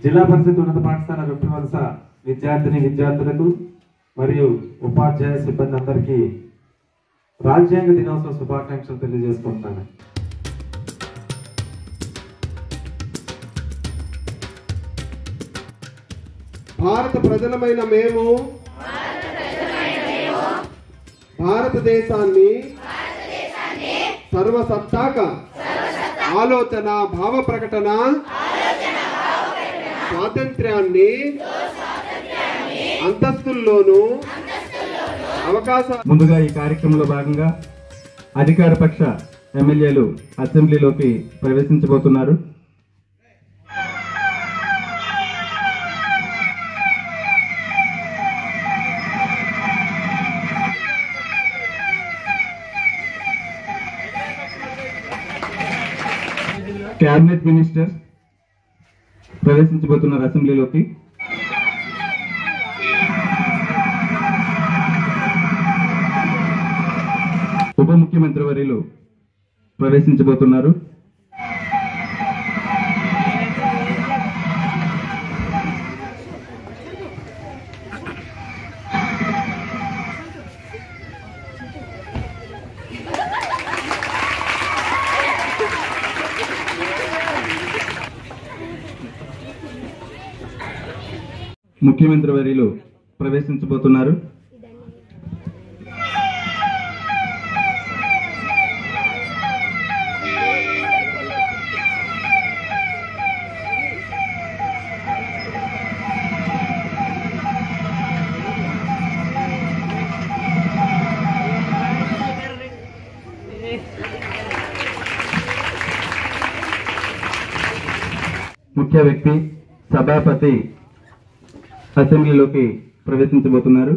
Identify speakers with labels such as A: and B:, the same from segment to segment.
A: జిల్లా పరిషత్ ఉన్నత పాఠశాల రొట్టెవలస విద్యార్థులకు మరియు ఉపాధ్యాయ సిబ్బంది అందరికీ రాజ్యాంగ దినోత్సవ శుభాకాంక్షలు తెలియజేసుకుంటాను.
B: భారత ప్రజలమైన మేము భారతదేశాన్ని సర్వసత్తాక ఆలోచన భావ ప్రకటన స్వాతంత్ర్యాన్ని అంతస్తుల్లోనూ అవకాశం.
C: ముందుగా ఈ కార్యక్రమంలో భాగంగా అధికార పక్ష ఎమ్మెల్యేలు అసెంబ్లీలోకి ప్రవేశించబోతున్నారు. క్యాబినెట్ మినిస్టర్ ప్రవేశించబోతున్నారు అసెంబ్లీలోకి. ఉప ముఖ్యమంత్రి వర్యులు ప్రవేశించబోతున్నారు. ముఖ్యమంత్రి వర్యులు ప్రవేశించబోతున్నారు. ముఖ్య వ్యక్తి సభాపతి అసెంబ్లీలోకి ప్రవేశించబోతున్నారు.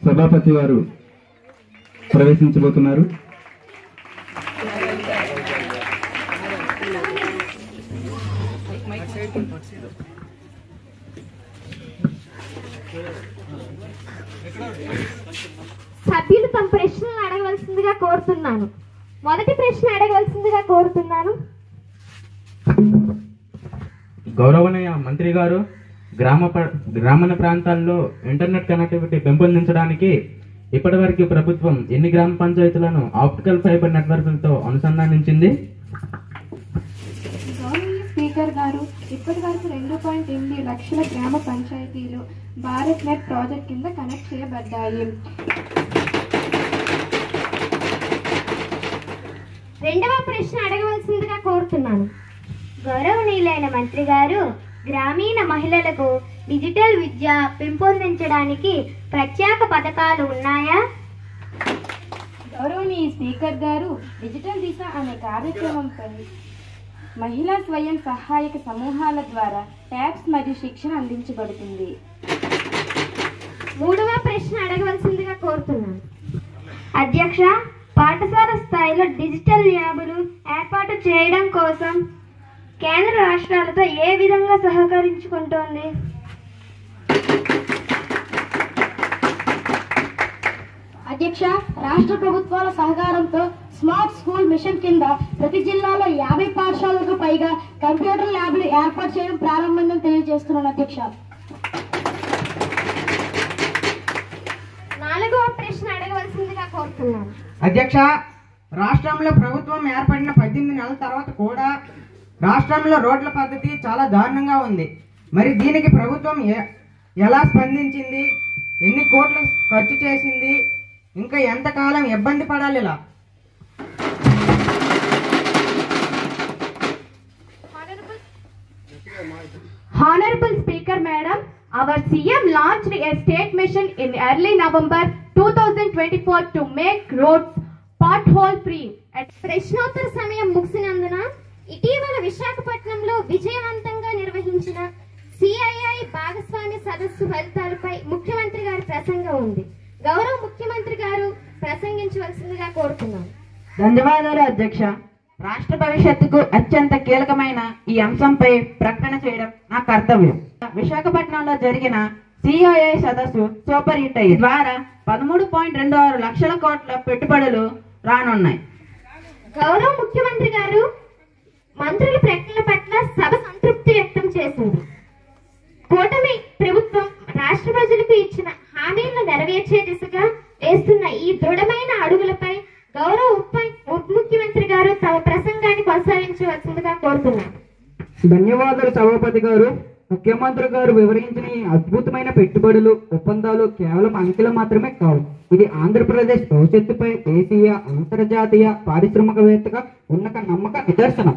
C: సభాపతి వారు ప్రవేశించబోతున్నారు.
D: సభ్యులు తమ ప్రశ్నలు అడగవలసిందిగా కోరుతున్నాను. మొదటి ప్రశ్న అడగవలసిందిగా కోరుతున్నాను.
E: గౌరవనీయ మంత్రి గారు, గ్రామీణ ప్రాంతాల్లో ఇంటర్నెట్ కనెక్టివిటీ పెంపొందించడానికి ఇప్పటివరకు ప్రభుత్వం ఎన్ని గ్రామ పంచాయతీలను ఆప్టికల్ ఫైబర్ నెట్వర్క్లతో అనుసంధానించింది?
F: గౌరవనీయ స్పీకర్ గారు, ఇప్పటి వరకు 2.8 లక్షల గ్రామ పంచాయతీలు భారత్ నెట్ ప్రాజెక్ట్ కింద కనెక్ట్ చేయబడ్డాయి.
D: రెండవ ప్రశ్న అడగవలసిందిగా కోరుతున్నాను. గౌరవనీయులైన మంత్రి గారు, గ్రామీణ మహిళలకు డిజిటల్ విద్య పెంపొందించడానికి ప్రత్యేక పథకాలు ఉన్నాయా?
F: గౌరవనీయ స్పీకర్ గారు, డిజిటల్ దిశ అనే కార్యక్రమంపై మహిళా స్వయం సహాయక సమూహాల ద్వారా ట్యాబ్స్ మరియు శిక్షణ అందించబడుతుంది.
D: మూడవ ప్రశ్న అడగవలసిందిగా కోరుతున్నాను. అధ్యక్ష, పాఠశాల స్థాయిలో డిజిటల్ ల్యాబులు ఏర్పాటు చేయడం కోసం కేంద్ర రాష్ట్రాలతో ఏ విధంగా సహకరించుకుంటోంది?
F: అధ్యక్ష, రాష్ట్ర ప్రభుత్వాల సహకారంతో స్మార్ట్ స్కూల్ మిషన్ కింద ప్రతి జిల్లాలో 50 పాఠశాలలకు పైగా కంప్యూటర్ ల్యాబ్లు ఏర్పాటు చేయడం ప్రారంభమైందని తెలియజేస్తున్నాను. అధ్యక్ష,
D: నాలుగవ ప్రశ్న అడగవలసిందిగా కోరుతున్నాను.
G: అధ్యక్ష, రాష్ట్రంలో ప్రభుత్వం ఏర్పడిన 18 నెలల తర్వాత కూడా రాష్ట్రంలో రోడ్ల పద్ధతి చాలా దారుణంగా ఉంది. మరి దీనికి ప్రభుత్వం ఎలా స్పందించింది? ఎన్ని కోట్లు ఖర్చు చేసింది? ఇంకా ఎంతకాలం ఇబ్బంది పడాలి ఇలా?
F: Honorable Speaker Madam, our CM launched a state mission in early November 2024 to make roads pothole free.
D: ప్రశ్నోత్తర సమయం ముగిసినందున ఇటీవల విశాఖపట్నంలో విజయవంతంగా నిర్వహించిన సిఐఐ భాగస్వామ్య సదస్సు ఫలితాలపై ముఖ్యమంత్రి గారి ప్రసంగం ఉంది. గౌరవ ముఖ్యమంత్రి గారు ప్రసంగించవలసిందిగా కోరుతున్నాను.
G: ధన్యవాదాలు అధ్యక్ష. రాష్ట్ర భవిష్యత్తుకు అత్యంత కీలకమైన ఈ అంశంపై ప్రకటన చేయడం నా కర్తవ్యం. విశాఖపట్నంలో జరిగిన సిఐఐ సదస్సు సూపర్ హిట్ అయ్యింది. ద్వారా 13.26 లక్షల కోట్ల పెట్టుబడులు రానున్నాయి.
D: గౌరవ ముఖ్యమంత్రి గారు, మంత్రుల ప్రకటనల పట్ల సభ సంతృప్తి వ్యక్తం గారు తమ ప్రసంగాన్ని కొనసాగించవలసిందిగా కోరుతున్నాను.
H: ధన్యవాదాలు సభాపతి గారు. ముఖ్యమంత్రి గారు వివరించిన ఈ అద్భుతమైన పెట్టుబడులు ఒప్పందాలు కేవలం అంకెలు మాత్రమే కావు. ఇది ఆంధ్రప్రదేశ్ భవిష్యత్తుపై దేశీయ అంతర్జాతీయ పారిశ్రామికవేత్తగా ఉన్న నమ్మక నిదర్శనం.